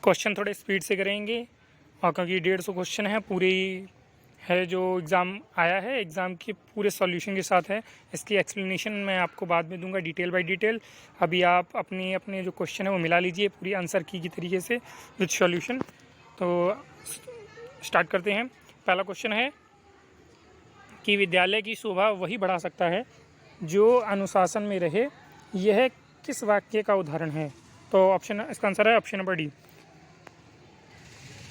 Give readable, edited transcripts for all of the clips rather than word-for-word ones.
Question थोड़े speed से करेंगे और क्योंकि 150 क्वेश्चन है पूरी है जो एग्ज़ाम आया है, एग्ज़ाम के पूरे सॉल्यूशन के साथ है। इसकी एक्सप्लेनेशन मैं आपको बाद में दूंगा डिटेल बाय डिटेल। अभी आप अपने अपने जो क्वेश्चन है वो मिला लीजिए पूरी आंसर की तरीके से विद सॉल्यूशन। तो स्टार्ट करते हैं। पहला क्वेश्चन है कि विद्यालय की शोभा वही बढ़ा सकता है जो अनुशासन में रहे, यह किस वाक्य का उदाहरण है? तो ऑप्शन, इसका आंसर है ऑप्शन नंबर डी।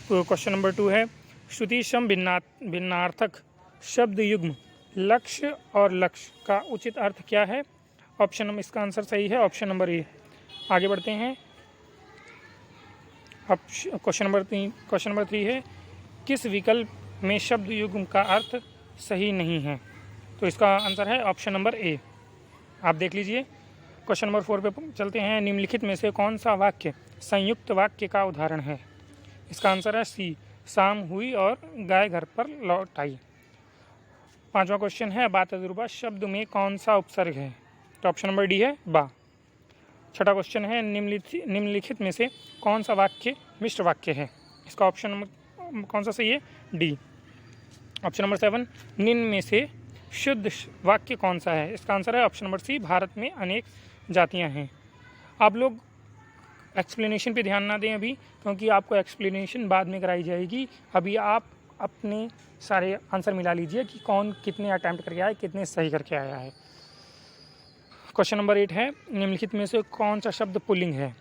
तो क्वेश्चन नंबर 2 है श्रुति सम भिन्नार्थक शब्द युग्म लक्ष्य और लक्ष्य का उचित अर्थ क्या है? ऑप्शन नंबर, इसका आंसर सही है ऑप्शन नंबर ए। आगे बढ़ते हैं। क्वेश्चन नंबर 3 है किस विकल्प में शब्द युग्म का अर्थ सही नहीं है? तो इसका आंसर है ऑप्शन नंबर ए। आप देख लीजिए। क्वेश्चन नंबर 4 पे चलते हैं। निम्नलिखित में से कौन सा वाक्य संयुक्त वाक्य का उदाहरण है? इसका आंसर है सी, शाम हुई और गाय घर पर लौट आई। 5वां क्वेश्चन है बा तजुर्बा शब्द में कौन सा उपसर्ग है? तो ऑप्शन नंबर डी है बा। 6वां क्वेश्चन है निम्नलिखित में से कौन सा वाक्य मिश्र वाक्य है? इसका ऑप्शन नंबर कौन सा सही है? डी। ऑप्शन नंबर 7 निम्न में से शुद्ध वाक्य कौन सा है? इसका आंसर है ऑप्शन नंबर सी, भारत में अनेक जातियां हैं। आप लोग एक्सप्लेनेशन पे ध्यान ना दें अभी, क्योंकि आपको एक्सप्लेनेशन बाद में कराई जाएगी। अभी आप अपने सारे आंसर मिला लीजिए कि कौन कितने अटैम्प्ट करके आया है, कितने सही करके आया है। क्वेश्चन नंबर 8 है निम्नलिखित में से कौन सा शब्द पुल्लिंग है?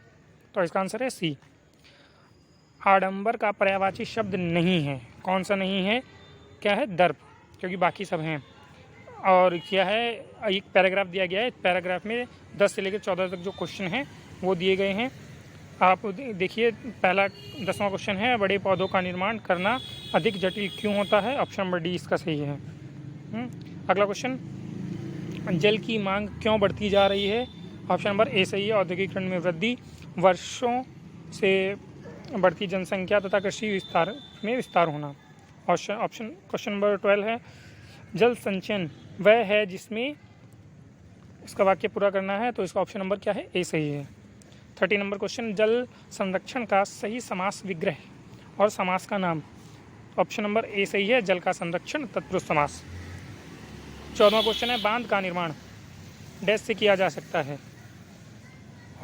तो इसका आंसर है सी, आडंबर का पर्यायवाची शब्द नहीं है। कौन सा नहीं है? क्या है? दर्प, क्योंकि बाकी सब हैं। और क्या है, एक पैराग्राफ दिया गया है, पैराग्राफ में 10 से लेकर 14 तक जो क्वेश्चन हैं वो दिए गए हैं। आप देखिए, पहला 10वां क्वेश्चन है बड़े पौधों का निर्माण करना अधिक जटिल क्यों होता है? ऑप्शन नंबर डी इसका सही है। अगला क्वेश्चन, जल की मांग क्यों बढ़ती जा रही है? ऑप्शन नंबर ए सही है, औद्योगिकरण में वृद्धि, वर्षों से बढ़ती जनसंख्या तथा कृषि विस्तार होना। ऑप्शन क्वेश्चन नंबर 12 है जल संचयन वह है जिसमें इसका वाक्य पूरा करना है। तो इसका ऑप्शन नंबर क्या है? ए सही है। 30 नंबर क्वेश्चन, जल संरक्षण का सही समास विग्रह और समास का नाम। ऑप्शन नंबर ए सही है, जल का संरक्षण तत्पुरुष समास। 14वां क्वेश्चन है बांध का निर्माण डैश से किया जा सकता है?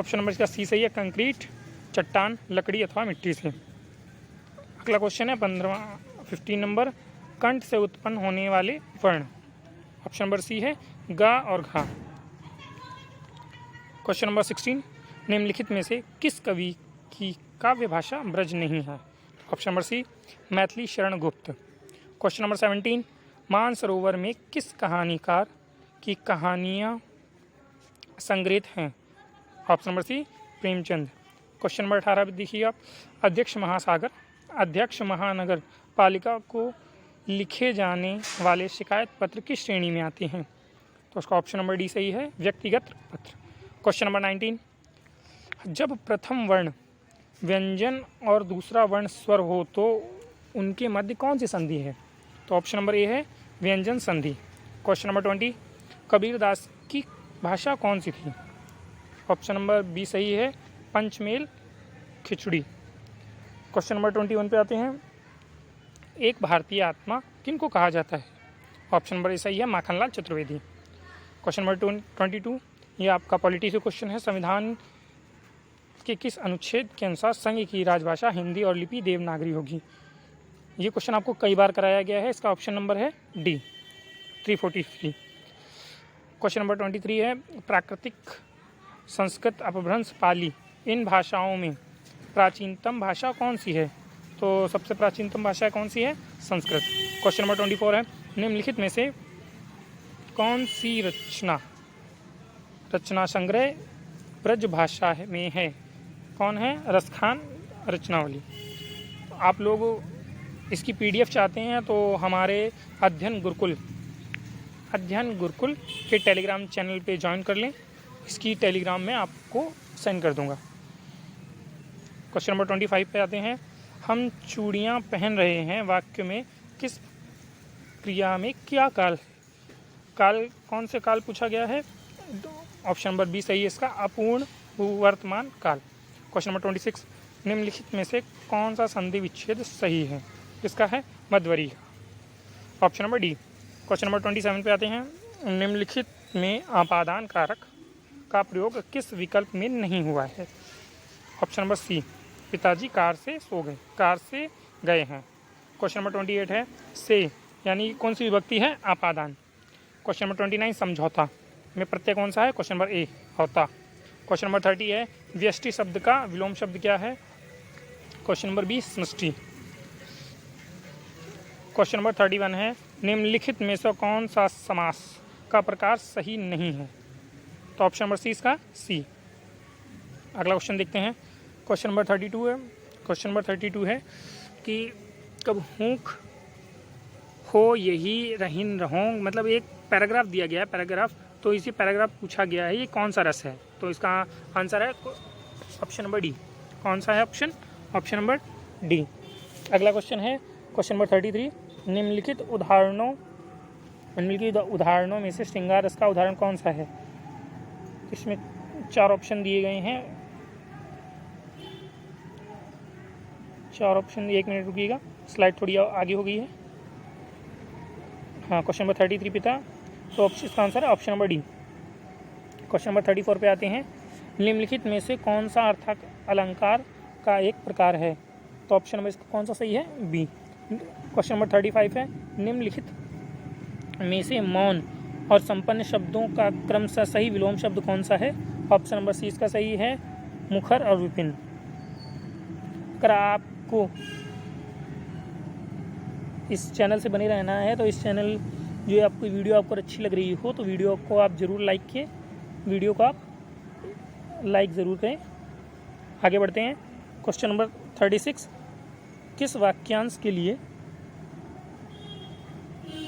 ऑप्शन नंबर इसका सी सही है, कंक्रीट, चट्टान, लकड़ी अथवा मिट्टी से। अगला क्वेश्चन है 15 नंबर, कंठ से उत्पन्न होने वाले वर्ण। ऑप्शन नंबर सी है, गा और घा। क्वेश्चन नंबर 16, निम्नलिखित में से किस कवि की काव्य भाषा ब्रज नहीं है? ऑप्शन नंबर सी, मैथिली शरण गुप्त। क्वेश्चन नंबर 17, मानसरोवर में किस कहानीकार की कहानियाँ संग्रहित हैं? Option number C, Premchand. Question number 18 भी देखिए आप, अध्यक्ष महानगर पालिका को लिखे जाने वाले शिकायत पत्र किस श्रेणी में आते हैं? तो उसका ऑप्शन नंबर डी सही है, व्यक्तिगत पत्र। क्वेश्चन नंबर 19, जब प्रथम वर्ण व्यंजन और दूसरा वर्ण स्वर हो तो उनके मध्य कौन सी संधि है? तो ऑप्शन नंबर ए है, व्यंजन संधि। क्वेश्चन नंबर 20, कबीरदास की भाषा कौन सी थी? ऑप्शन नंबर बी सही है, पंचमेल खिचड़ी। क्वेश्चन नंबर 21 पे आते हैं, एक भारतीय आत्मा किनको कहा जाता है? ऑप्शन नंबर ए सही है, माखनलाल चतुर्वेदी। क्वेश्चन नंबर 22, ये आपका पॉलिटी से क्वेश्चन है, संविधान के किस अनुच्छेद के अनुसार संघ की राजभाषा हिंदी और लिपि देवनागरी होगी? ये क्वेश्चन आपको कई बार कराया गया है। इसका ऑप्शन नंबर है डी, 343। क्वेश्चन नंबर 23 है प्राकृतिक, संस्कृत, अपभ्रंश, पाली, इन भाषाओं में प्राचीनतम भाषा कौन सी है? तो सबसे प्राचीनतम भाषा कौन सी है? संस्कृत। क्वेश्चन नंबर 24 है निम्नलिखित में से कौन सी रचना संग्रह ब्रज भाषा में है? कौन है? रसखान रचनावली। तो आप लोग इसकी PDF चाहते हैं तो हमारे अध्ययन गुरुकुल के टेलीग्राम चैनल पे ज्वाइन कर लें। इसकी टेलीग्राम में आपको सेंड कर दूंगा। क्वेश्चन नंबर 25 पे आते हैं, हम चूड़ियाँ पहन रहे हैं वाक्य में किस क्रिया में क्या काल? कौन से काल पूछा गया है? ऑप्शन नंबर बी सही है इसका, अपूर्ण वर्तमान काल। क्वेश्चन नंबर 26, निम्नलिखित में से कौन सा संधि विच्छेद सही है? इसका है मध्वरी का। Option number D. Question number 27 पे आते हैं, निम्नलिखित में आपादान कारक का प्रयोग किस विकल्प में नहीं हुआ है? ऑप्शन नंबर सी, पिताजी कार से सो गए, कार से गए हैं। क्वेश्चन नंबर 28 है से, यानी कौन सी विभक्ति है? आपादान। क्वेश्चन नंबर 29, समझौता में प्रत्यय कौन सा है? क्वेश्चन नंबर ए, होता। क्वेश्चन नंबर 30 है व्यष्टि शब्द का विलोम शब्द क्या है? क्वेश्चन नंबर बी, समष्टि। क्वेश्चन नंबर 31 है निम्नलिखित में से कौन सा समास का प्रकार सही नहीं है? तो ऑप्शन नंबर सी इसका सी। अगला क्वेश्चन देखते हैं। क्वेश्चन नंबर 32 है। क्वेश्चन नंबर 32 है कि कब हूँक हो यही रहीन रहों, मतलब एक पैराग्राफ दिया गया है, पैराग्राफ, तो इसी पैराग्राफ पूछा गया है ये कौन सा रस है? तो इसका आंसर है ऑप्शन नंबर डी। कौन सा है ऑप्शन? Option number D. अगला क्वेश्चन है क्वेश्चन नंबर 33, निम्नलिखित उदाहरणों में से श्रृंगार रस का उदाहरण कौन सा है? इसमें 4 ऑप्शन दिए गए हैं। 4 ऑप्शन, 1 मिनट रुकिएगा, स्लाइड थोड़ी आगे हो गई है। हाँ, क्वेश्चन नंबर 33 पे था, तो इसका आंसर है option number D. Question number 34 पे आते हैं, निम्नलिखित में से कौन सा अर्थक अलंकार का एक प्रकार है? तो ऑप्शन नंबर इसका कौन सा सही है? बी। क्वेश्चन नंबर 35 है निम्नलिखित में से मौन और संपन्न शब्दों का क्रमशः सही विलोम शब्द कौन सा है? ऑप्शन नंबर सी इसका सही है, मुखर और विपिन। अगर आपको इस चैनल से बने रहना है तो इस चैनल जो आपको वीडियो आपको अच्छी लग रही हो तो वीडियो को आप ज़रूर लाइक किए, वीडियो को आप लाइक ज़रूर करें। आगे बढ़ते हैं। क्वेश्चन नंबर 36, किस वाक्यांश के लिए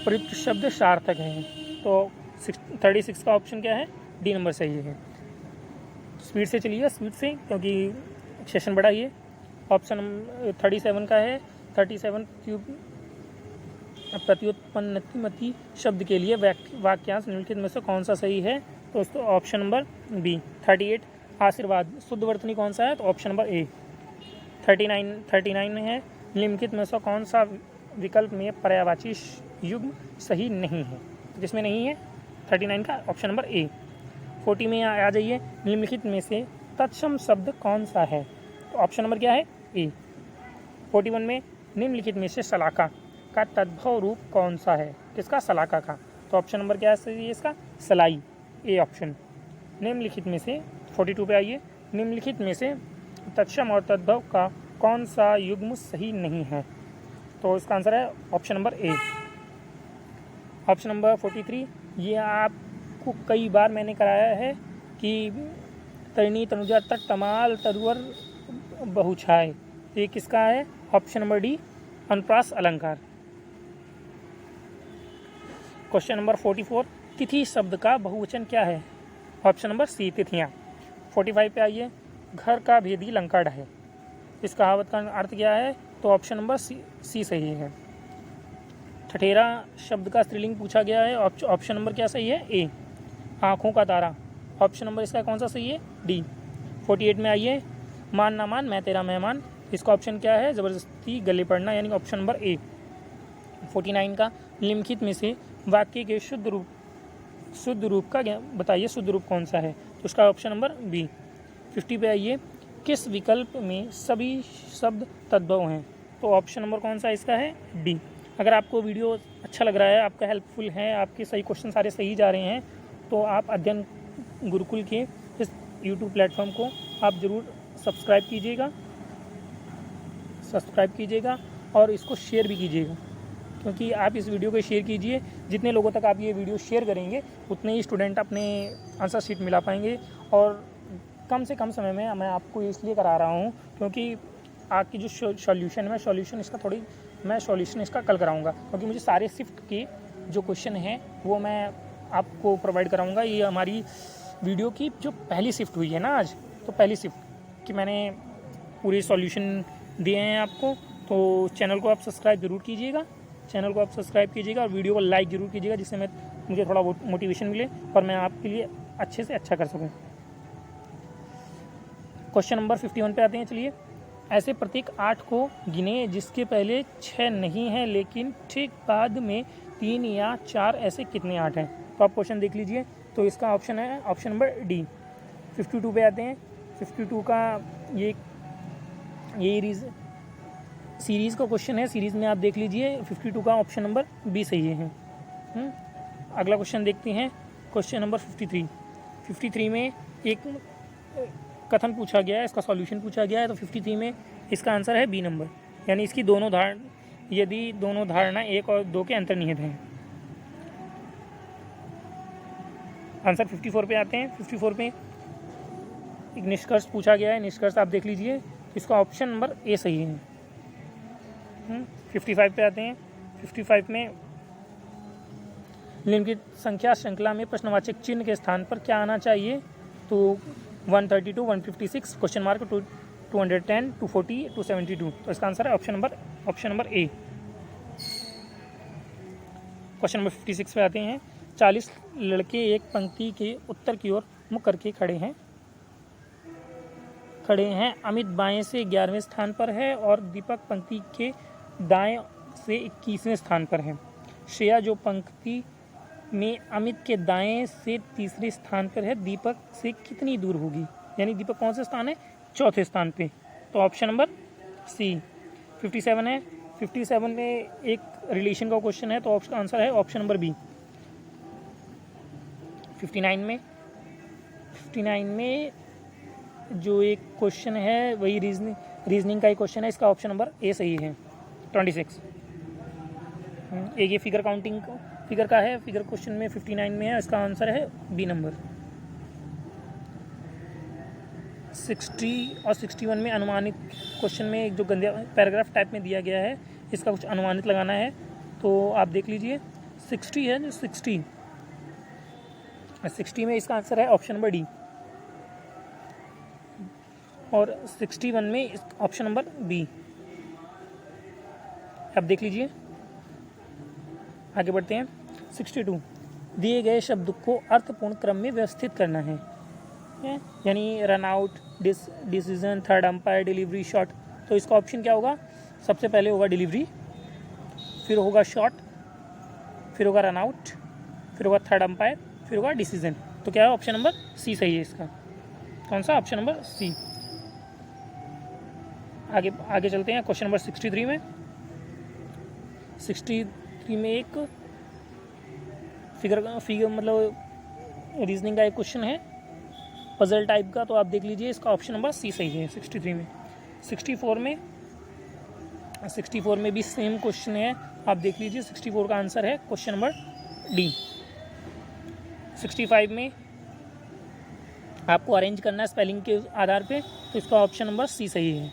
प्रयुक्त शब्द सार्थक है? तो 36 का ऑप्शन क्या है? डी नंबर सही है। स्पीड से चलिए, स्पीड से, क्योंकि सेशन बड़ा ही है। ऑप्शन 37 का है 37 प्रत्युत्पन्नति शब्द के लिए वाक्यांश निम्नलिखित में से कौन सा सही है? तो उसको ऑप्शन नंबर बी। 38 आशीर्वाद शुद्ध वर्तनी कौन सा है? तो ऑप्शन नंबर ए। 39 है निम्नलिखित में से कौन सा विकल्प में पर्यायवाची युग्म सही नहीं है? जिसमें नहीं है 39 का ऑप्शन नंबर ए। 40 में आ जाइए, निम्नलिखित में से तत्सम शब्द कौन सा है? तो ऑप्शन नंबर क्या है? ए। 41 में निम्नलिखित में से शलाका का तद्भव रूप कौन सा है? किसका? शलाका का। तो ऑप्शन नंबर क्या है इसका? सलाई, ए ऑप्शन। निम्नलिखित में से 42 पे आइए, निम्नलिखित में से तत्सम और तद्भव का कौन सा युग्म सही नहीं है? तो इसका आंसर है ऑप्शन नंबर ए। ऑप्शन नंबर 43, ये आपको कई बार मैंने कराया है कि तरिणी तनुजा तट तमाल तरुवर बहुछाए, ये किसका है? ऑप्शन नंबर डी, अनुप्रास अलंकार। क्वेश्चन नंबर 44, तिथि शब्द का बहुवचन क्या है? ऑप्शन नंबर सी, तिथियाँ। 45 पे आइए, घर का भेदी लंका ढहे, इस कहावत का अर्थ क्या है? तो ऑप्शन नंबर सी सही है। ठठेरा शब्द का स्त्रीलिंग पूछा गया है, ऑप्शन नंबर क्या सही है? ए। आँखों का तारा, ऑप्शन नंबर इसका कौन सा सही है? डी। 48 में आइए, मान ना मान मैं तेरा मेहमान, इसका ऑप्शन क्या है? ज़बरदस्ती गले पड़ना, यानी ऑप्शन नंबर ए। 49 का निम्नलिखित में से वाक्य के शुद्ध रूप का बताइए, शुद्ध रूप कौन सा है? तो उसका ऑप्शन नंबर बी। 50 पे आइए, किस विकल्प में सभी शब्द तद्भव हैं? तो ऑप्शन नंबर कौन सा इसका है? डी। अगर आपको वीडियो अच्छा लग रहा है, आपका हेल्पफुल है, आपके सही क्वेश्चन सारे सही जा रहे हैं, तो आप अध्ययन गुरुकुल के इस यूट्यूब प्लेटफॉर्म को आप ज़रूर सब्सक्राइब कीजिएगा और इसको शेयर भी कीजिएगा, क्योंकि आप इस वीडियो को शेयर कीजिए, जितने लोगों तक आप ये वीडियो शेयर करेंगे उतने ही स्टूडेंट अपने आंसर शीट मिला पाएंगे। और कम से कम समय में मैं आपको इसलिए करा रहा हूँ क्योंकि आपकी जो सॉल्यूशन है, मैं सॉल्यूशन इसका कल कराऊंगा, क्योंकि मुझे सारे शिफ्ट के जो क्वेश्चन हैं वो मैं आपको प्रोवाइड कराऊंगा। ये हमारी वीडियो की जो पहली शिफ्ट हुई है ना आज, तो पहली शिफ्ट की मैंने पूरे सॉल्यूशन दिए हैं आपको। तो चैनल को आप सब्सक्राइब ज़रूर कीजिएगा और वीडियो को लाइक ज़रूर कीजिएगा, जिससे मुझे थोड़ा मोटिवेशन मिले और मैं आपके लिए अच्छे से अच्छा कर सकूँ। क्वेश्चन नंबर 51 पे आते हैं। चलिए, ऐसे प्रत्येक 8 को गिने जिसके पहले 6 नहीं है लेकिन ठीक बाद में 3 या 4 ऐसे कितने 8 हैं। तो आप क्वेश्चन देख लीजिए। तो इसका ऑप्शन है ऑप्शन नंबर डी। 52 पे आते हैं। 52 का ये सीरीज़ का क्वेश्चन है। सीरीज़ में आप देख लीजिए 52 का ऑप्शन नंबर बी सही है। अगला क्वेश्चन देखते हैं, क्वेश्चन नंबर 53। 53 में एक कथन पूछा गया है, इसका सॉल्यूशन पूछा गया है। तो 53 में इसका आंसर है बी नंबर, यानी इसकी यदि दोनों धारणा 1 और 2 के अंतर्निहित हैं। आंसर 54 पे आते हैं। 54 पे एक निष्कर्ष पूछा गया है। निष्कर्ष आप देख लीजिए, इसका ऑप्शन नंबर ए सही है। 55 पे आते हैं। 55 में निम्नलिखित संख्या श्रृंखला में प्रश्नवाचक चिन्ह के स्थान पर क्या आना चाहिए। तो 132, 156, क्वेश्चन मार्क, 210, 240, 272। तो इसका आंसर है ऑप्शन नंबर ए। क्वेश्चन नंबर 56 पे आते हैं। 40 लड़के एक पंक्ति के उत्तर की ओर मुख करके खड़े हैं। अमित बाएं से 11वें स्थान पर है और दीपक पंक्ति के दाएं से 21वें स्थान पर है। श्रेया जो पंक्ति में अमित के दाएं से तीसरे स्थान पर है, दीपक से कितनी दूर होगी। यानी दीपक कौन से स्थान है, चौथे स्थान पे। तो ऑप्शन नंबर सी। 57 है। 57 में एक रिलेशन का क्वेश्चन है, तो उसका आंसर है ऑप्शन नंबर बी। 59 में जो एक क्वेश्चन है वही रीजनिंग का एक क्वेश्चन है, इसका ऑप्शन नंबर ए सही है। 26 एक ये फिगर काउंटिंग फिगर का है, फिगर क्वेश्चन में 59 में है, इसका आंसर है बी नंबर। 60 और 61 में अनुमानित क्वेश्चन में एक जो गंदे पैराग्राफ टाइप में दिया गया है, इसका कुछ अनुमानित लगाना है। तो आप देख लीजिए 60 है, जो 60 में इसका आंसर है ऑप्शन नंबर डी और 61 में ऑप्शन नंबर बी। आप देख लीजिए, आगे बढ़ते हैं। 62 दिए गए शब्द को अर्थपूर्ण क्रम में व्यवस्थित करना है, यानी run out, decision, third umpire, delivery, shot. तो इसका ऑप्शन क्या होगा, सबसे पहले होगा डिलीवरी, फिर होगा शॉट, फिर होगा रन आउट, फिर होगा थर्ड अंपायर, फिर होगा डिसीजन। तो क्या है, ऑप्शन नंबर सी सही है इसका। कौन सा, ऑप्शन नंबर सी। आगे चलते हैं क्वेश्चन नंबर 63 में। 63 में एक फिगर मतलब रीजनिंग का एक क्वेश्चन है, पजल टाइप का। तो आप देख लीजिए, इसका ऑप्शन नंबर सी सही है 63 में। 64 में भी सेम क्वेश्चन है, आप देख लीजिए। 64 का आंसर है क्वेश्चन नंबर डी। 65 में आपको अरेंज करना है स्पेलिंग के आधार पे, तो इसका ऑप्शन नंबर सी सही है,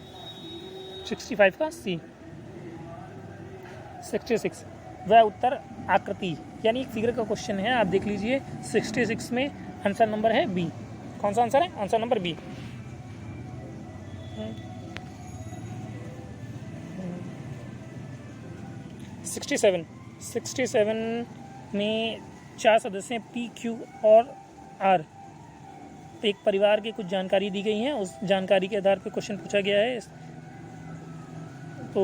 65 का सी। 66 वह उत्तर आकृति, यानी एक फिगर का क्वेश्चन है, आप देख लीजिए। 66 में आंसर नंबर है बी। कौन सा आंसर है, आंसर नंबर बी। 67 में 4 सदस्य पी, क्यू और आर, एक परिवार की कुछ जानकारी दी गई है, उस जानकारी के आधार पर क्वेश्चन पूछा गया है। तो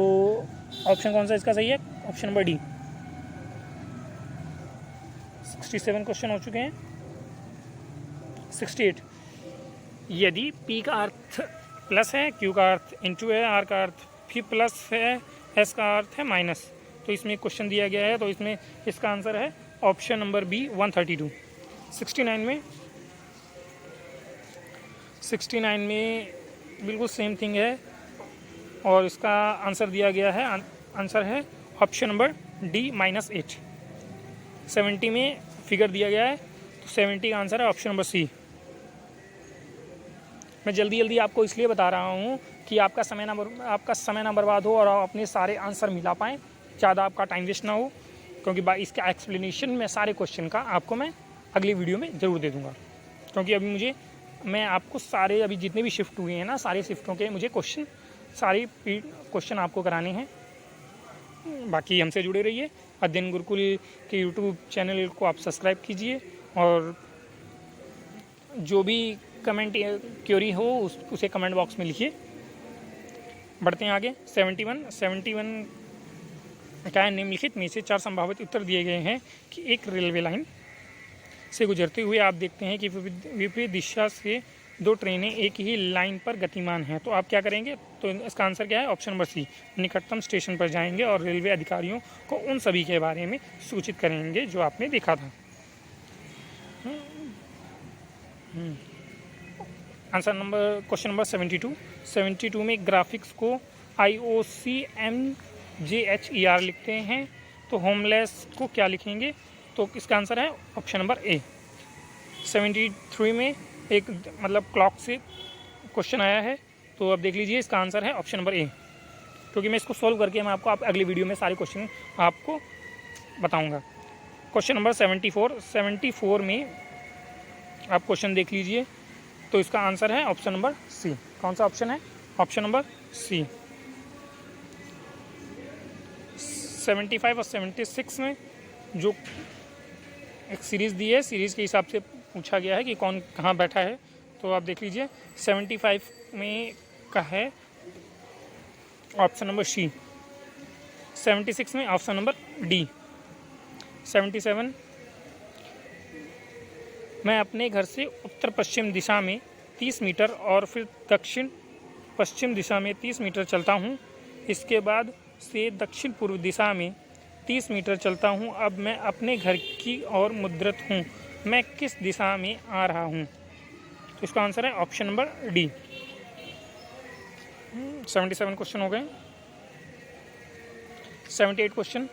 ऑप्शन कौन सा इसका सही है, ऑप्शन नंबर डी। 67 क्वेश्चन हो चुके हैं। 68 यदि P का अर्थ प्लस है, Q का अर्थ इंटू है, R का अर्थ भी प्लस है, S का अर्थ है माइनस, तो इसमें क्वेश्चन दिया गया है, तो इसमें इसका आंसर है ऑप्शन नंबर बी 132। 69 में बिल्कुल सेम थिंग है और इसका आंसर दिया गया है, आंसर है ऑप्शन नंबर डी -8। 70 में फिगर दिया गया है, तो 70 का आंसर है ऑप्शन नंबर सी। मैं जल्दी आपको इसलिए बता रहा हूँ कि आपका समय ना बर्बाद हो और आप अपने सारे आंसर मिला पाएँ, ज़्यादा आपका टाइम वेस्ट ना हो, क्योंकि इसका एक्सप्लेनेशन में सारे क्वेश्चन का आपको मैं अगली वीडियो में ज़रूर दे दूँगा। क्योंकि अभी मैं आपको सारे अभी जितने भी शिफ्ट हुए हैं ना, सारे शिफ्टों के मुझे सारे क्वेश्चन आपको कराने हैं। बाकी हमसे जुड़े रहिए। अध्ययन गुरुकुल के यूट्यूब चैनल को आप सब्सक्राइब कीजिए और जो भी कमेंट क्यूरी हो उसे कमेंट बॉक्स में लिखिए। बढ़ते हैं आगे। 71 क्या है, निम्नलिखित में से 4 संभावित उत्तर दिए गए हैं कि एक रेलवे लाइन से गुजरते हुए आप देखते हैं कि विपरीत दिशा से 2 ट्रेनें एक ही लाइन पर गतिमान हैं, तो आप क्या करेंगे? तो इसका आंसर क्या है? ऑप्शन नंबर सी, निकटतम स्टेशन पर जाएंगे और रेलवे अधिकारियों को उन सभी के बारे में सूचित करेंगे जो आपने देखा था। आंसर नंबर क्वेश्चन नंबर 72 में ग्राफिक्स को IOCMJHER लिखते हैं, तो होमलेस को क्या लिखेंगे? तो इसका आंसर है ऑप्शन नंबर ए। 73 में एक मतलब क्लॉक से क्वेश्चन आया है, तो अब देख लीजिए इसका आंसर है ऑप्शन नंबर ए, क्योंकि मैं इसको सॉल्व करके मैं आपको अगली वीडियो में सारे क्वेश्चन आपको बताऊंगा। क्वेश्चन नंबर 74 में आप क्वेश्चन देख लीजिए, तो इसका आंसर है ऑप्शन नंबर सी। कौन सा ऑप्शन है? ऑप्शन नंबर सी। 75 और 76 में जो एक सीरीज़ दी है, सीरीज़ के हिसाब से पूछा गया है कि कौन कहाँ बैठा है, तो आप देख लीजिए 75 में का है ऑप्शन नंबर सी, 76 में ऑप्शन नंबर डी। 77 मैं अपने घर से उत्तर पश्चिम दिशा में 30 मीटर और फिर दक्षिण पश्चिम दिशा में 30 मीटर चलता हूँ, इसके बाद से दक्षिण पूर्व दिशा में 30 मीटर चलता हूँ। अब मैं अपने घर की ओर मुद्रित हूँ, मैं किस दिशा में आ रहा हूँ? तो इसका आंसर है ऑप्शन नंबर डी। 77 क्वेश्चन हो गए। 78 क्वेश्चन।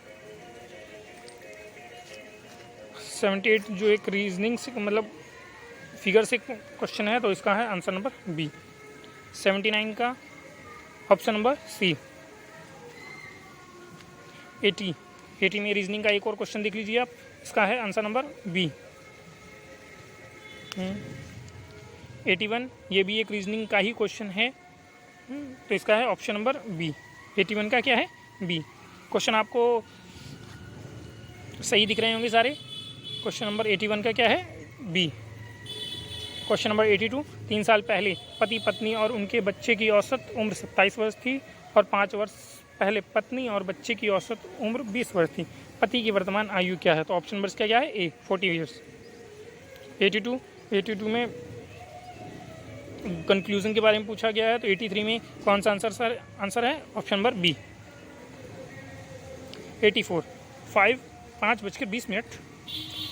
78 जो एक रीजनिंग से मतलब फिगर से क्वेश्चन है, तो इसका है आंसर नंबर बी। 79 का ऑप्शन नंबर सी। 80 में रीजनिंग का एक और क्वेश्चन देख लीजिए आप, इसका है आंसर नंबर बी। 81 ये भी एक रीजनिंग का ही क्वेश्चन है, तो इसका है ऑप्शन नंबर बी। 81 का क्या है? बी। क्वेश्चन आपको सही दिख रहे होंगे सारे। क्वेश्चन नंबर 81 का क्या है? बी। क्वेश्चन नंबर 82 3 साल पहले पति पत्नी और उनके बच्चे की औसत उम्र 27 वर्ष थी और 5 वर्ष पहले पत्नी और बच्चे की औसत उम्र 20 वर्ष थी। पति की वर्तमान आयु क्या है? तो ऑप्शन नंबर क्या है? ए 40 ईयर्स। 82 में कंक्लूजन के बारे में पूछा गया है, तो 83 में कौन सा आंसर है? Option number B. 84 5:20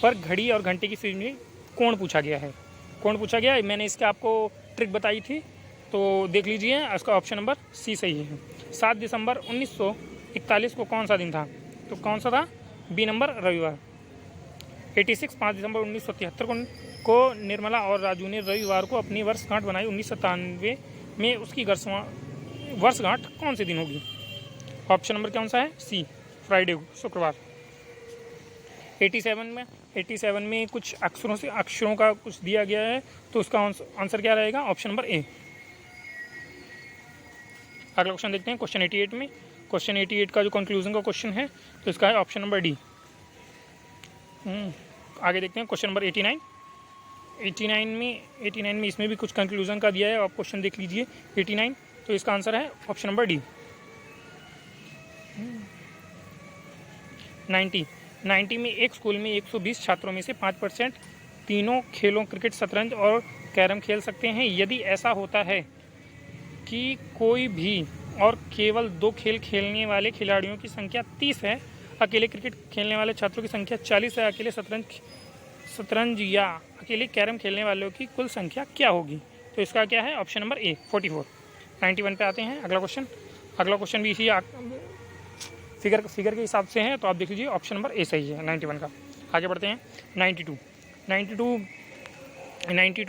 पर घड़ी और घंटे की सुई में कोण पूछा गया है। कौन पूछा गया है? मैंने इसका आपको ट्रिक बताई थी, तो देख लीजिए, इसका ऑप्शन नंबर सी सही है। 7 दिसंबर 1941 को कौन सा दिन था? तो कौन सा था? बी नंबर रविवार। 86 5 दिसंबर 1973 को निर्मला और राजू ने रविवार को अपनी वर्षगांठ बनाई। 1997 में उसकी वर्षगांठ कौन से दिन होगी? ऑप्शन नंबर कौन सा है? सी फ्राइडे को, शुक्रवार। 87 में कुछ अक्षरों का कुछ दिया गया है, तो उसका आंसर क्या रहेगा? ऑप्शन नंबर ए। अगला क्वेश्चन देखते हैं क्वेश्चन 88 में। क्वेश्चन 88 का जो कंक्लूजन का क्वेश्चन है, तो इसका है ऑप्शन नंबर डी। आगे देखते हैं क्वेश्चन नंबर 89 में इसमें भी कुछ कंक्लूजन का दिया है, आप क्वेश्चन देख लीजिए 89, तो इसका आंसर है ऑप्शन नंबर डी। 90 में एक स्कूल में 120 छात्रों में से 5% तीनों खेलों क्रिकेट, शतरंज और कैरम खेल सकते हैं। यदि ऐसा होता है कि कोई भी और केवल 2 खेल खेलने वाले खिलाड़ियों की संख्या 30 है, अकेले क्रिकेट खेलने वाले छात्रों की संख्या 40 है, अकेले शतरंज या अकेले कैरम खेलने वालों की कुल संख्या क्या होगी? तो इसका क्या है? ऑप्शन नंबर ए 44। 91 पे आते हैं। अगला क्वेश्चन भी इसी फिगर के हिसाब से है, तो आप देख लीजिए ऑप्शन नंबर ए सही है 91 का। आगे बढ़ते हैं 92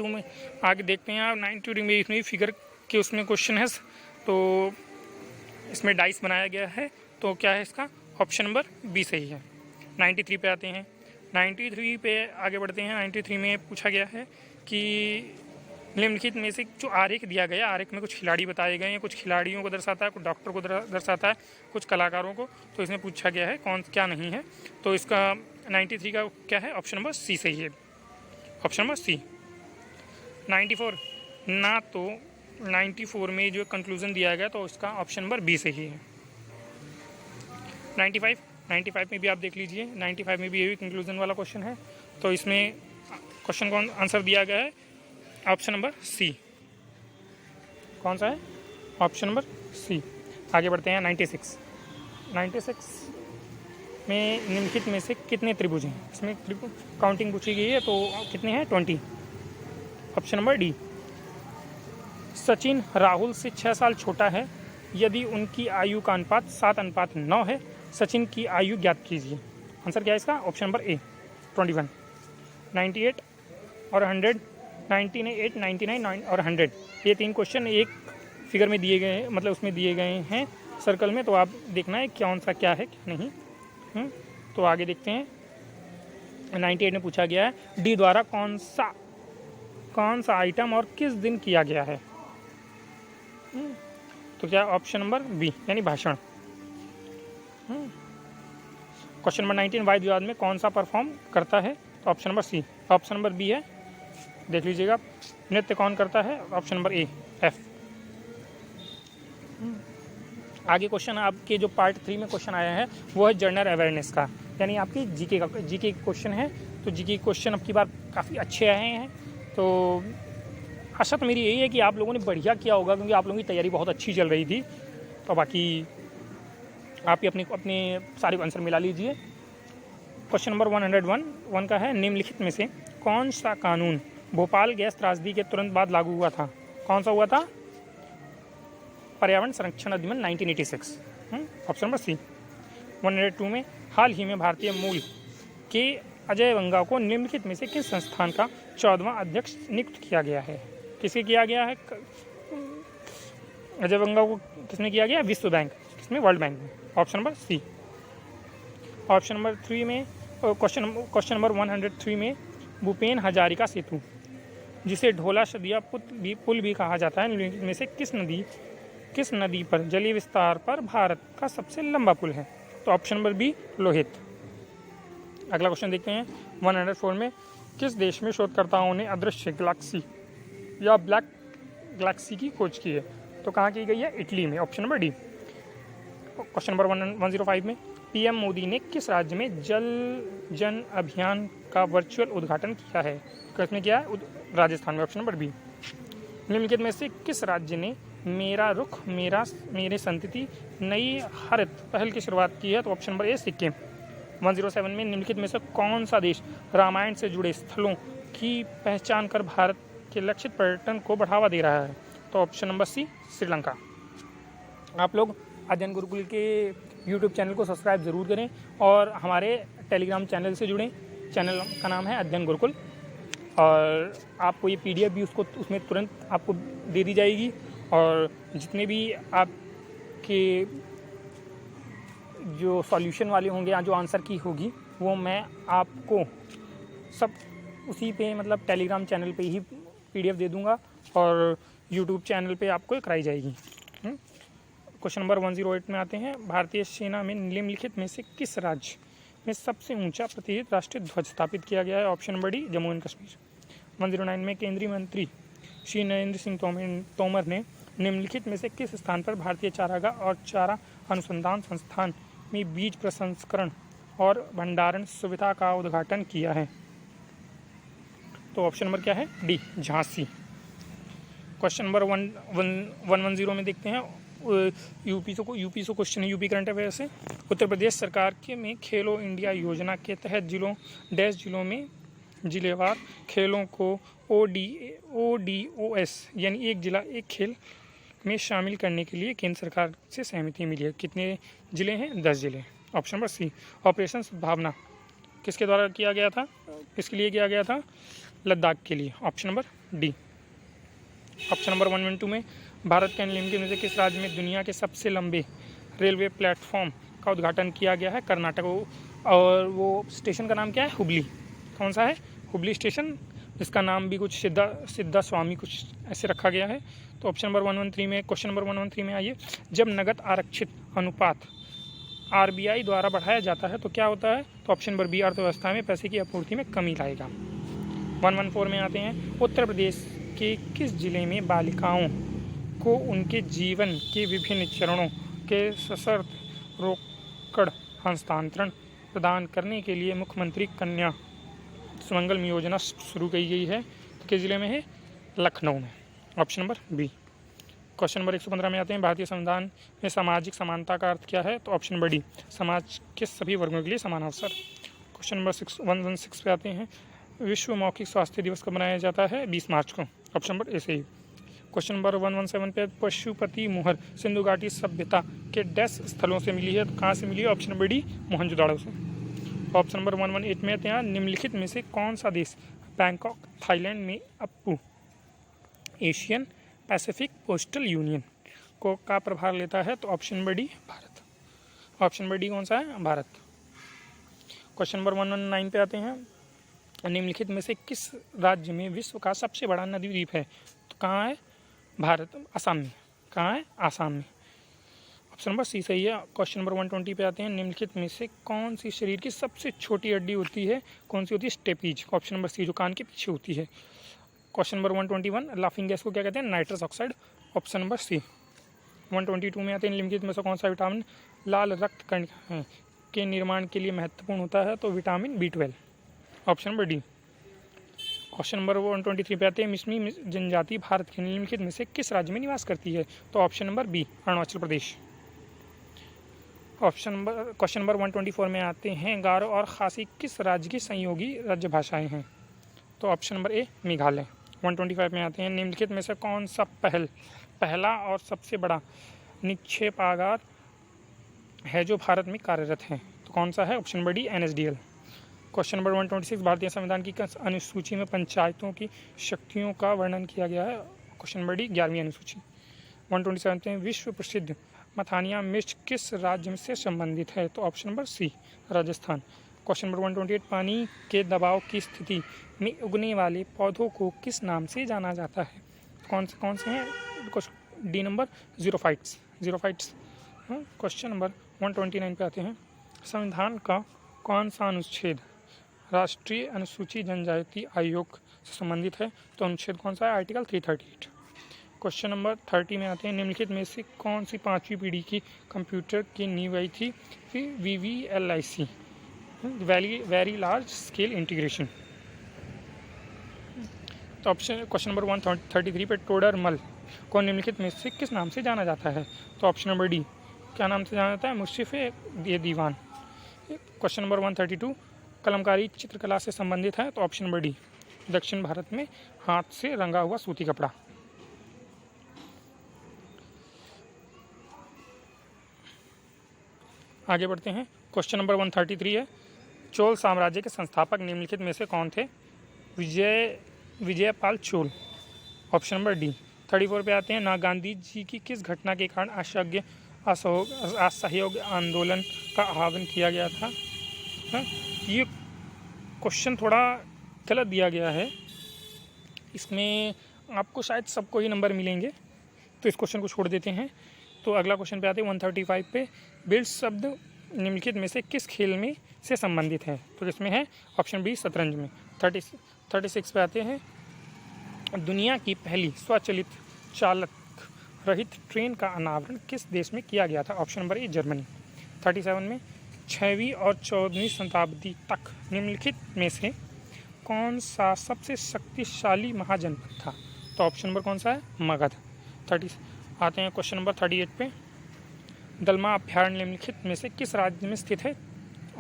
में आगे देखते हैं आप। 92 में इसमें फिगर के उसमें क्वेश्चन है, तो इसमें डाइस बनाया गया है, तो क्या है इसका? ऑप्शन नंबर बी सही है। 93 पे आते हैं। 93 पे आगे बढ़ते हैं। 93 में पूछा गया है कि निम्नलिखित में से जो आरेख दिया गया, आरेख में कुछ खिलाड़ी बताए गए हैं, कुछ खिलाड़ियों को दर्शाता है, कुछ डॉक्टर को दर्शाता है, कुछ कलाकारों को, तो इसमें पूछा गया है कौन क्या नहीं है, तो इसका 93 का क्या है? ऑप्शन नंबर सी सही है, ऑप्शन नंबर सी। 94 ना, तो 94 में जो कंक्लूजन दिया गया तो उसका ऑप्शन नंबर बी सही है। 95 में भी आप देख लीजिए, 95 में भी यही कंक्लूजन वाला क्वेश्चन है, तो इसमें क्वेश्चन को आंसर दिया गया है ऑप्शन नंबर सी। कौन सा है? Option number C. आगे बढ़ते हैं 96 में निम्नलिखित में से कितने त्रिभुज हैं? इसमें काउंटिंग पूछी गई है, तो कितने हैं? 20। Option number D. Sachin Rahul से 6 साल छोटा है, यदि उनकी आयु का अनुपात 7:9 है, सचिन की आयु ज्ञात कीजिए। आंसर क्या है इसका? ऑप्शन नंबर ए 21। 98 और 100, 98, 99 और 100, ये 3 क्वेश्चन एक फिगर में दिए गए हैं, मतलब उसमें दिए गए हैं सर्कल में, तो आप देखना है कौन सा क्या है क्या नहीं। तो आगे देखते हैं। 98 में पूछा गया है डी द्वारा कौन सा आइटम और किस दिन किया गया है? तो क्या? ऑप्शन नंबर बी यानी भाषण। क्वेश्चन नंबर 19 वाद विवाद में कौन सा परफॉर्म करता है? तो option number C. Option number B है, देख लीजिएगा। नृत्य कौन करता है? Option number A F. आगे क्वेश्चन आपके जो पार्ट 3 में क्वेश्चन आया है वो है जनरल अवेयरनेस का, यानी आपकी जीके क्वेश्चन है। तो जीके क्वेश्चन अब की बार काफ़ी अच्छे आए हैं, तो आशा तो मेरी यही है कि आप लोगों ने बढ़िया किया होगा, क्योंकि आप लोगों की तैयारी बहुत अच्छी चल रही थी। तो बाकी आप ही अपने सारे आंसर मिला लीजिए। क्वेश्चन नंबर 101 का है निम्नलिखित में से कौन सा कानून भोपाल गैस त्रासदी के तुरंत बाद लागू हुआ था? कौन सा हुआ था? पर्यावरण संरक्षण अधिनियम 1986। ऑप्शन नंबर सी। 102 में हाल ही में भारतीय मूल के अजय बंगा को निम्नलिखित में से किस संस्थान का 14वां अध्यक्ष नियुक्त किया गया है? किसके किया गया है? अजय बंगा को किसने किया गया? विश्व बैंक। किसमें? वर्ल्ड बैंक में। Option number C. Option number 3 में क्वेश्चन नंबर 103 में भूपेन हजारिका सेतु, जिसे ढोला शदिया पुल भी कहा जाता है, निम्नलिखित में से किस नदी पर जलीय विस्तार पर भारत का सबसे लंबा पुल है? तो ऑप्शन नंबर बी लोहित। अगला क्वेश्चन देखते हैं 104 में किस देश में शोधकर्ताओं ने अदृश्य गैलेक्सी या ब्लैक गैलेक्सी की खोज की है? तो कहाँ की गई है? इटली में। Option number D. Question number 105 में पीएम मोदी ने किस राज्य में जल जन अभियान का वर्चुअल उद्घाटन किया है? किसने किया है? राजस्थान में। Option number B. निम्नलिखित में से किस राज्य ने मेरा रुख मेरे संतति नई हरित पहल की शुरुआत की है? तो ऑप्शन नंबर ए सिक्किम। 107 में निम्नलिखित में से कौन सा देश रामायण से जुड़े स्थलों की पहचान कर भारत के लक्षित पर्यटन को बढ़ावा दे रहा है? तो ऑप्शन नंबर सी श्रीलंका। आप लोग अध्ययन गुरुकुल के YouTube चैनल को सब्सक्राइब ज़रूर करें और हमारे टेलीग्राम चैनल से जुड़ें। चैनल का नाम है अध्ययन गुरुकुल, और आपको ये PDF भी उसमें तुरंत आपको दे दी जाएगी, और जितने भी आपके जो सॉल्यूशन वाले होंगे या जो आंसर की होगी वो मैं आपको सब उसी पे, मतलब टेलीग्राम चैनल पे ही PDF दे दूंगा, और YouTube चैनल पे आपको कराई जाएगी। क्वेश्चन नंबर 108 में आते हैं। भारतीय सेना में निम्नलिखित में से किस राज्य में सबसे ऊंचा प्रतिष्ठित राष्ट्रीय ध्वज स्थापित किया गया है? Option number D Jammu and Kashmir. 109 में केंद्रीय मंत्री श्री नरेंद्र सिंह तोमर ने निम्नलिखित में से किस स्थान पर भारतीय चारागाह और चारा अनुसंधान संस्थान में बीज प्रसंस्करण और भंडारण सुविधा का उद्घाटन किया है? तो ऑप्शन नंबर क्या है? डी झांसी। क्वेश्चन नंबर 110 में देखते हैं। यूपी से क्वेश्चन है, यूपी करंट अफेयर से। उत्तर प्रदेश सरकार के में खेलो इंडिया योजना के तहत जिलों में जिलेवार खेलों को ODOS यानी एक जिला एक खेल में शामिल करने के लिए केंद्र सरकार से सहमति मिली है। कितने जिले हैं? 10 जिले। ऑप्शन नंबर सी। ऑपरेशन सद्भावना किसके द्वारा किया गया था? किसके लिए किया गया था? लद्दाख के लिए। Option number D. Option number 112 में भारत के निम्नलिखित में से किस राज्य में दुनिया के सबसे लंबे रेलवे प्लेटफॉर्म का उद्घाटन किया गया है? कर्नाटक। और वो स्टेशन का नाम क्या है? हुबली। कौन सा है? हुबली स्टेशन, जिसका नाम भी कुछ सिद्धा स्वामी कुछ ऐसे रखा गया है। तो ऑप्शन नंबर 113 में, क्वेश्चन नंबर 113 में आइए। जब नगद आरक्षित अनुपात RBI द्वारा बढ़ाया जाता है तो क्या होता है? तो ऑप्शन नंबर बी अर्थव्यवस्था में पैसे की आपूर्ति में कमी लाएगा। 114 में आते हैं। उत्तर प्रदेश के किस जिले में बालिकाओं को उनके जीवन के विभिन्न चरणों के सशर्त रोकड़ हस्तांतरण प्रदान करने के लिए मुख्यमंत्री कन्या सुमंगल योजना शुरू की गई है? तो किस जिले में है? लखनऊ में। Option number B. Question number 115 में आते हैं, भारतीय संविधान में सामाजिक समानता का अर्थ क्या है? तो ऑप्शन नंबर डी, समाज के सभी वर्गों के लिए समान अवसर। क्वेश्चन नंबर 116 पे आते हैं, विश्व मौखिक स्वास्थ्य दिवस कब मनाया जाता है? 20 मार्च को। ऑप्शन नंबर ए सही। क्वेश्चन नंबर 117 पे, पशुपति मुहर सिंधु घाटी सभ्यता के डैश स्थलों से मिली है? तो कहाँ से मिली है? ऑप्शन नंबर डी, मोहनजोदाड़ो से। ऑप्शन नंबर 118 में आते हैं, निम्नलिखित में से कौन सा देश बैंकॉक थाईलैंड में Appu Asian Pacific postal union को का प्रभार लेता है? तो option number D, Bharat. Option number D कौन सा है? भारत। क्वेश्चन नंबर 119 पे आते हैं, निम्नलिखित में से किस राज्य में विश्व का सबसे बड़ा नदी द्वीप है? तो कहाँ है? भारत, असम में। कहाँ है? आसाम में। ऑप्शन नंबर सी सही है। क्वेश्चन नंबर 120 पे आते हैं, निम्नलिखित में से कौन सी शरीर की सबसे छोटी हड्डी होती है? कौन सी होती है? स्टेपीज। ऑप्शन नंबर सी, जो कान के पीछे होती है। क्वेश्चन नंबर 121, लाफिंग गैस को क्या कहते हैं? Nitrous oxide. Option number C. 122 में आते हैं, निम्नलिखित में से कौन सा विटामिन लाल रक्त कण के निर्माण के लिए महत्वपूर्ण होता है? तो vitamin B12। Option number D. Question number 123 पे आते हैं, मिसमी जनजाति भारत के निम्नलिखित में से किस राज्य में निवास करती है? तो option number B, Arunachal Pradesh. Question number 124 में आते हैं, गारो और खासी किस राज्य की संयोगी राज्य भाषाएं हैं? तो ऑप्शन नंबर ए, मेघालय। 125 में आते हैं, निम्नलिखित में से कौन सा पहला और सबसे बड़ा निक्षेपागार है जो भारत में कार्यरत है? तो कौन सा है? Option number D, NSDL। Question number 126, भारतीय संविधान की किस अनुसूची में पंचायतों की शक्तियों का वर्णन किया गया है? क्वेश्चन नंबर डी, 11वीं अनुसूची। 127 में, विश्व प्रसिद्ध मथानिया मिर्च किस राज्य से संबंधित है? तो option number C, Rajasthan. Question number 128, पानी के दबाव की स्थिति में उगने वाले पौधों को किस नाम से जाना जाता है? कौन से हैं? D number, xerophytes. Question number 129 पे आते हैं, संविधान का कौन सा अनुच्छेद राष्ट्रीय अनुसूचित जनजाति आयोग से संबंधित है? तो अनुच्छेद कौन सा है? आर्टिकल 338। क्वेश्चन नंबर 30 में आते हैं, निम्नलिखित में से कौन सी 5वीं पीढ़ी की कंप्यूटर की नींव आई थी? VVLIC, very large scale integration. तो क्वेश्चन नंबर 133 पे, टोडरमल को निम्नलिखित में से किस नाम से जाना जाता है? तो ऑप्शन नंबर डी, क्या नाम से जाना जाता है? मुर्शिफ ए दीवान। क्वेश्चन नंबर 132, कलमकारी चित्रकला से संबंधित है? तो ऑप्शन नंबर डी, दक्षिण भारत में हाथ से रंगा हुआ सूती कपड़ा। आगे बढ़ते हैं। क्वेश्चन नंबर 133 है, चोल साम्राज्य के संस्थापक निम्नलिखित में से कौन थे? Vijaypal Chola. Option number D. 34 पे आते हैं, ना गांधी जी की किस घटना के कारण असहयोग आंदोलन का आह्वान किया गया था? ये क्वेश्चन थोड़ा गलत दिया गया है, इसमें आपको शायद सबको ही नंबर मिलेंगे, तो इस क्वेश्चन को छोड़ देते हैं। तो अगला क्वेश्चन पे आते हैं 135 पे, बिल्ड शब्द निम्नलिखित में से किस खेल में से संबंधित है? तो इसमें है ऑप्शन बी, शतरंज में। 36 पे आते हैं, दुनिया की पहली स्वचालित चालक रहित ट्रेन का अनावरण किस देश में किया गया था? ऑप्शन नंबर ए, जर्मनी। 37 में, 6वीं और 14वीं शताब्दी तक निम्नलिखित में से कौन सा सबसे शक्तिशाली महाजनपद था? तो ऑप्शन नंबर कौन सा है? मगध। आते हैं क्वेश्चन नंबर 38 पे, दलमा अभ्यारण्य निम्नलिखित में से किस राज्य में स्थित है?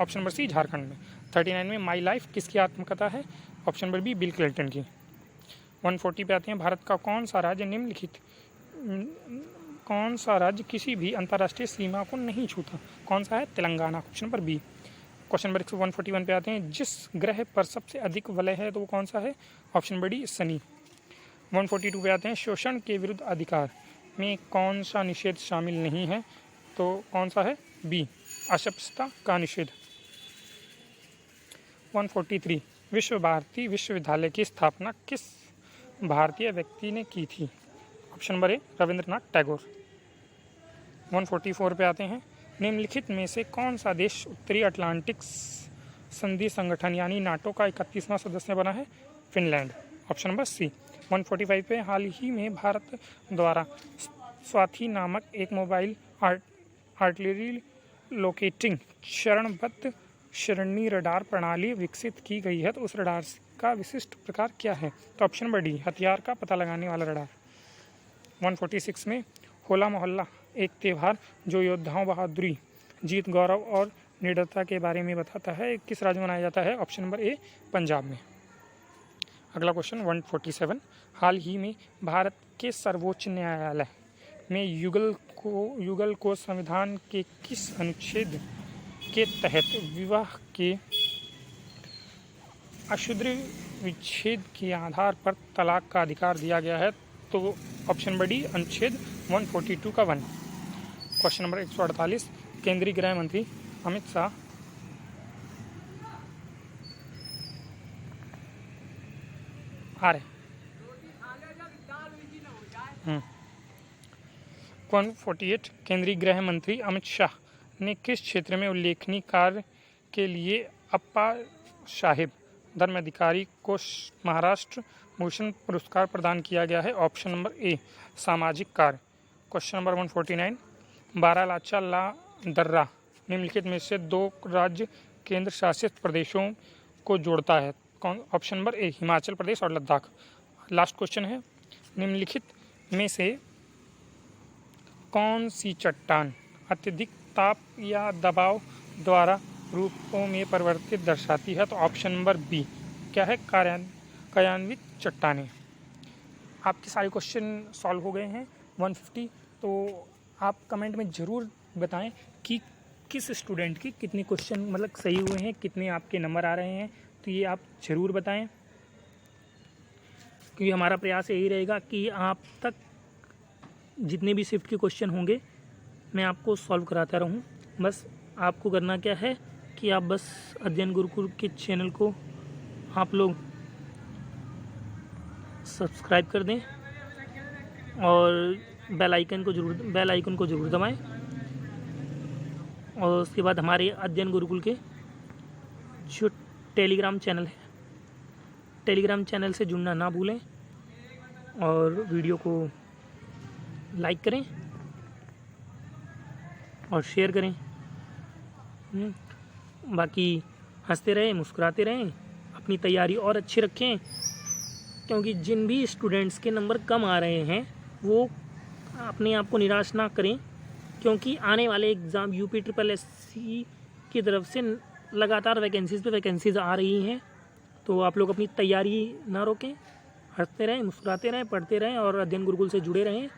ऑप्शन नंबर सी, झारखंड में। 39 में, माई लाइफ किसकी आत्मकथा है? Option number B, Bill Clinton की। 140 पे आते हैं, भारत का कौन सा राज्य किसी भी अंतर्राष्ट्रीय सीमा को नहीं छूता? कौन सा है? Telangana. Option number B. Question number 141 पे आते हैं, जिस ग्रह पर सबसे अधिक वलय है तो वो कौन सा है? Option number D, Shani. 142 पे आते हैं, शोषण के विरुद्ध अधिकार में कौन सा निषेध शामिल नहीं है? तो कौन सा है? बी, अस्पृश्यता का निषेध। 143, विश्व भारती विश्वविद्यालय की स्थापना किस भारतीय व्यक्ति ने की थी? ऑप्शन नंबर ए, रविंद्रनाथ टैगोर। 144 पे आते हैं, निम्नलिखित में से कौन सा देश उत्तरी अटलांटिक संधि संगठन यानी नाटो का 31वां सदस्य बना है? फिनलैंड। ऑप्शन नंबर सी, 145 पे हाल ही में भारत द्वारा स्वाति नामक एक मोबाइल आर्टिलरी लोकेटिंग चरणबद्ध श्रेणी रडार प्रणाली विकसित की गई है, तो उस रडार का विशिष्ट प्रकार क्या है? तो ऑप्शन नंबर डी, हथियार का पता लगाने वाला रडार। 146 में होला मोहल्ला एक त्यौहार जो योद्धाओं, बहादुरी, जीत, गौरव और निडरता के बारे में बताता है, किस राज्य में मनाया जाता है? ऑप्शन नंबर ए, पंजाब में। अगला क्वेश्चन 147, हाल ही में भारत के सर्वोच्च न्यायालय में युगल को संविधान के किस अनुच्छेद के तहत विवाह के अशुद्ध विच्छेद के आधार पर तलाक का अधिकार दिया गया है? तो ऑप्शन नंबर डी, अनुच्छेद 142 का 1। क्वेश्चन नंबर 148, केंद्रीय गृह मंत्री अमित शाह आ रहे 148, केंद्रीय गृह मंत्री अमित शाह ने किस क्षेत्र में उल्लेखनीय कार्य के लिए अप्पा साहेब धर्माधिकारी को महाराष्ट्र भूषण पुरस्कार प्रदान किया गया है? ऑप्शन नंबर ए, सामाजिक कार्य। क्वेश्चन नंबर 149, बारालाचा ला दर्रा निम्नलिखित में से दो राज्य केंद्र शासित प्रदेशों को जोड़ता है? कौन? ऑप्शन नंबर ए, हिमाचल प्रदेश और लद्दाख। लास्ट क्वेश्चन है, निम्नलिखित में से कौन सी चट्टान अत्यधिक ताप या दबाव द्वारा रूपों में परिवर्तित दर्शाती है? तो ऑप्शन नंबर बी, क्या है? कार्यान्वित चट्टानें। आपके सारे क्वेश्चन सॉल्व हो गए हैं 150। तो आप कमेंट में ज़रूर बताएं कि किस स्टूडेंट की कितने क्वेश्चन मतलब सही हुए हैं, कितने आपके नंबर आ रहे हैं, तो ये आप ज़रूर बताएं, क्योंकि हमारा प्रयास यही रहेगा कि आप तक जितने भी शिफ्ट के क्वेश्चन होंगे मैं आपको सॉल्व कराता रहूं। बस आपको करना क्या है कि आप बस अध्ययन गुरुकुल के चैनल को आप लोग सब्सक्राइब कर दें और बेल आइकन को ज़रूर दबाएं। और उसके बाद हमारे अध्ययन गुरुकुल के जो टेलीग्राम चैनल है, टेलीग्राम चैनल से जुड़ना ना भूलें और वीडियो को लाइक करें और शेयर करें। बाकी हंसते रहें, मुस्कुराते रहें, अपनी तैयारी और अच्छी रखें, क्योंकि जिन भी स्टूडेंट्स के नंबर कम आ रहे हैं वो अपने आप को निराश ना करें, क्योंकि आने वाले एग्ज़ाम UPSSC की तरफ से लगातार वैकेंसीज़ आ रही हैं। तो आप लोग अपनी तैयारी ना रोकें, हंसते रहें, मुस्कुराते रहें, पढ़ते रहें और अध्ययन गुरुकुल से जुड़े रहें।